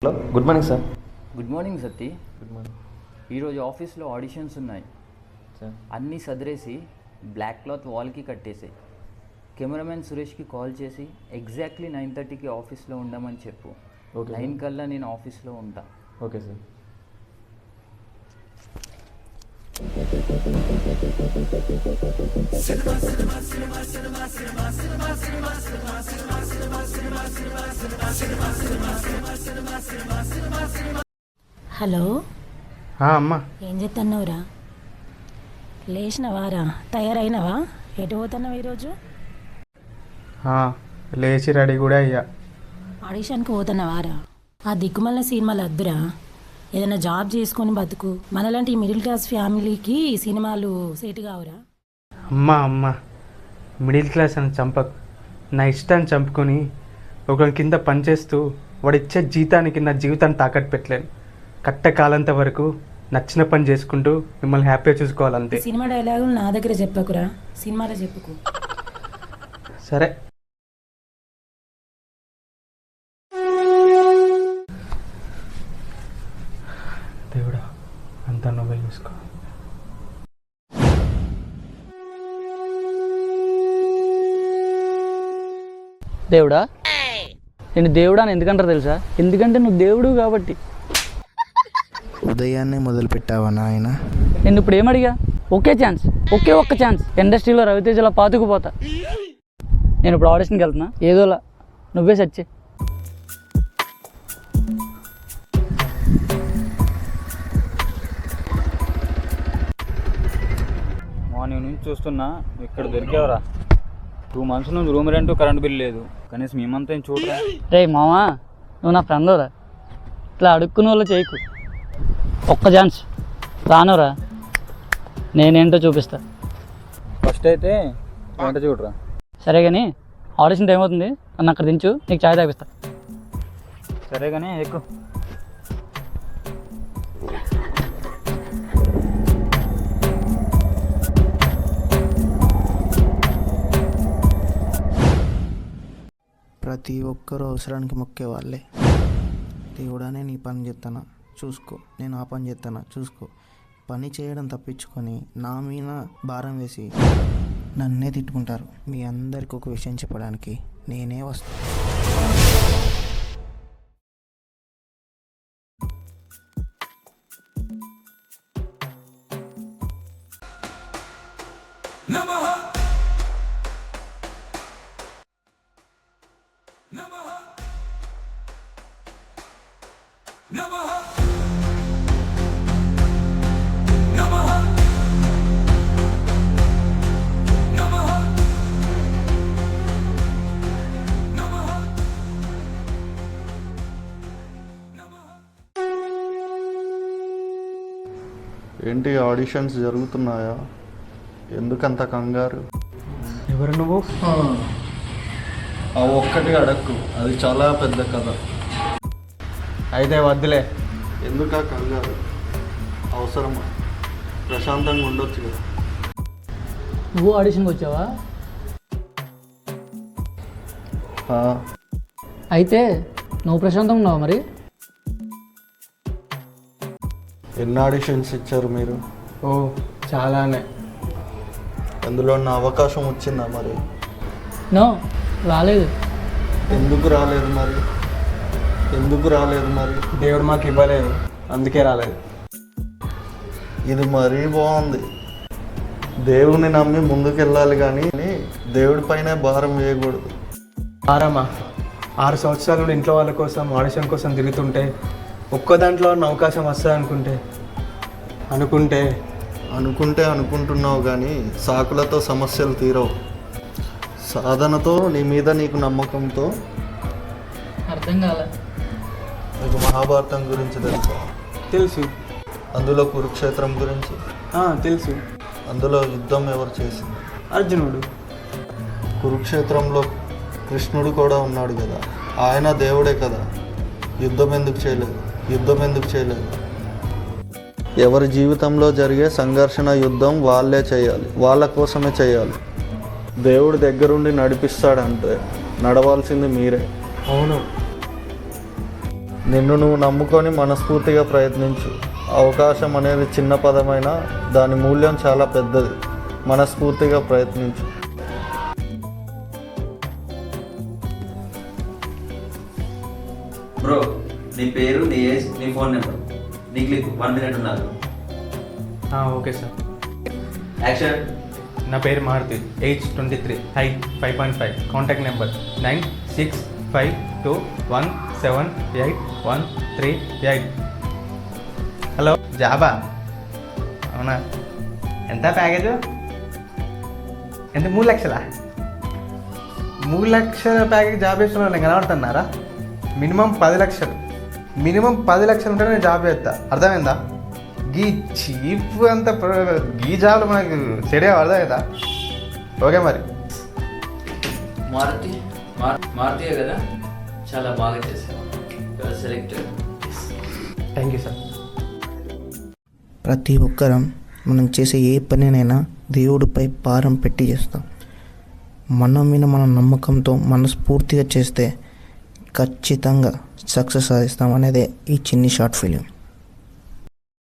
Hello, good morning sir. Good morning Satti. Good morning ఈరోజు ఆఫీస్లో auditions ఉన్నాయి సార్. అన్నీ సదిరేసి బ్లాక్ క్లాత్ వాల్కి కట్టేసాయి. కెమెరామెన్ సురేష్కి కాల్ చేసి ఎగ్జాక్ట్లీ 9:30కి ఆఫీస్లో ఉండమని చెప్పు. ఓకే 9 కల్లా నేను ఆఫీస్లో ఉంటా. Okay sir. హలో, అమ్మా ఏం చేస్తున్నావురా? లేచినవారా? తయారైనవా? ఎటు పోతున్నావు ఈరోజు? లేచి రెడీ కూడా అయ్యా. ఆడిషన్కి పోతున్నావారా? ఆ దిక్కుమల్ల సినిమాలు వద్దురా, ఏదైనా జాబ్ చేసుకొని బతుకు. మనలాంటి మిడిల్ క్లాస్ ఫ్యామిలీకి సినిమాలు సెట్ కావురా. అమ్మ మిడిల్ క్లాస్ అని చంపకు. నా ఇష్టాన్ని చంపుకొని ఒకరి కింద పనిచేస్తూ వాడిచ్చే జీతానికి నా జీవితాన్ని తాకట్టు పెట్టలేను. కట్ట కాలంత వరకు నచ్చిన పని చేసుకుంటూ మిమ్మల్ని హ్యాపీగా చూసుకోవాలంతే. సినిమా డైలాగులు నా దగ్గర చెప్పకురా, సినిమాలో చెప్పుకు. సరే. దేవుడా, అంతా నువ్వే చూసుకో. దేవుడా, నేను దేవుడా అని ఎందుకంటారు తెలుసా? ఎందుకంటే నువ్వు దేవుడు కాబట్టి. ఉదయాన్నే మొదలు పెట్టావా నాయన? నేను ఇప్పుడు ఏమడిగా? ఒకే ఛాన్స్, ఒక్క ఛాన్స్. ఇండస్ట్రీలో రవితేజలా పాతుకుపోతా. నేను ఇప్పుడు ఆడిషన్కి వెళ్తున్నా, ఏదోలా నువ్వే సెట్ చేయి. మార్నింగ్ నుంచి చూస్తున్నా, ఇక్కడ దొరికేవరా? 2 months నుంచి రూమ్ రెంట్ కరెంట్ బిల్ లేదు. కనీసం మేమంతా ఏం చూడరా. రే మామా, నువ్వు నా ఫ్రెండ్ రా, ఇట్లా అడుక్కునే వాళ్ళు చేయకు. ఒక్క ఛాన్స్ రానురా, నేనేంటో చూపిస్తా. ఫస్ట్ అయితే వెంట చూడరా. సరే కానీ ఆడిషన్ టైం అవుతుంది, నన్ను అక్కడ దించు, నీకు ఛాయ్ తాగిస్తా. సరే కానీ ఎక్కువ. ప్రతి ఒక్కరూ అవసరానికి మొక్కే వాళ్ళే. దేవుడానే నీ పని చేస్తానా చూసుకో, నేను ఆ పని చేస్తానా చూసుకో. పని చేయడం తప్పించుకొని నా మీద భారం వేసి నన్నే తిట్టుకుంటారు. మీ అందరికి ఒక విషయం చెప్పడానికి నేనే వస్తాను. ఏంటి ఆడిషన్స్ జరుగుతున్నాయా? ఎందుకంత కంగారు? ఎవరు నువ్వు? ఆ ఒక్కటి అడక్కు, అది చాలా పెద్ద కథ. అయితే వద్దులే. ఎందుకా కంగారు? అవసరమా? ప్రశాంతంగా ఉండొచ్చు కదా. నువ్వు ఆడిషన్కి వచ్చావా? అయితే నువ్వు ప్రశాంతంగా ఉన్నావా మరి? ఎన్ని ఆడిషన్స్ ఇచ్చారు మీరు? ఓ చాలానే. అందులో నా అవకాశం వచ్చిందా మరి? నో, రాలేదు. ఎందుకు రాలేదు మరి? ఎందుకు రాలేదు మరి? దేవుడు మాకు ఇవ్వలేదు, అందుకే రాలేదు. ఇది మరీ బాగుంది. దేవుని నమ్మి ముందుకెళ్ళాలి కానీ దేవుడి పైన భారం వేయకూడదు. ఆరామా 6 సంవత్సరాల నుండి ఇంట్లో వాళ్ళ కోసం ఆడిషన్ కోసం తిరుగుతుంటే ఒక్క దాంట్లో అవకాశం వస్తుంది అనుకుంటే అనుకుంటున్నావు కానీ సాకులతో సమస్యలు తీరవు. సాధనతో, నీ మీద నీకు నమ్మకంతో. అర్థం కాలే. నీకు మహాభారతం గురించి తెలుసా? తెలుసు. అందులో కురుక్షేత్రం గురించి తెలుసు. అందులో యుద్ధం ఎవరు చేసింది? అర్జునుడు. కురుక్షేత్రంలో కృష్ణుడు కూడా ఉన్నాడు కదా, ఆయన దేవుడే కదా. యుద్ధం ఎందుకు చేయలేదు? ఎవరి జీవితంలో జరిగే సంఘర్షణ, యుద్ధం వాళ్ళే చేయాలి, వాళ్ళ కోసమే చేయాలి. దేవుడి దగ్గరుండి నడిపిస్తాడంటే నడవాల్సింది మీరే. అవును. నిన్ను నువ్వు నమ్ముకొని మనస్ఫూర్తిగా ప్రయత్నించు. అవకాశం అనేది చిన్న పదమైనా దాని మూల్యం చాలా పెద్దది. మనస్ఫూర్తిగా ప్రయత్నించు. బ్రో, నీ పేరు, నీ ఏజ్, నీ ఫోన్ నెంబర్, నీ క్లిక్ 1 minute ఉన్నారు. Okay sir. యాక్షన్. నా పేరు Maruti, age 23, height 5.5, contact number 9652178138. Hello, జాబా? అవునా? ఎంత ప్యాకేజ్? ఎంత? 3 లక్షలా? 3 లక్షల ప్యాకేజ్ జాబ్ చేస్తున్నా నేను కనబడుతున్నారా? మినిమం 10 లక్షలు, మినిమం 10 లక్షలు ఉంటే నేను జాబ్ చేస్తా. అర్థమైందా? గీ చీప్ అంత గీ జాబ్లో మనకు చెడే అర్థమవుతా. ఓకే మరి. మారుతి కదా, చాలా బాగా చేశారు. సెలెక్టెడ్. Thank you sir. ప్రతి ఒక్కరం మనం చేసే ఏ పనినైనా దేవుడిపై భారం పెట్టి చేస్తాం. మన మీద మన నమ్మకంతో మనస్ఫూర్తిగా చేస్తే ఖచ్చితంగా సక్సెస్ సాధిస్తాం అనేదే ఈ చిన్ని షార్ట్ ఫిలిం.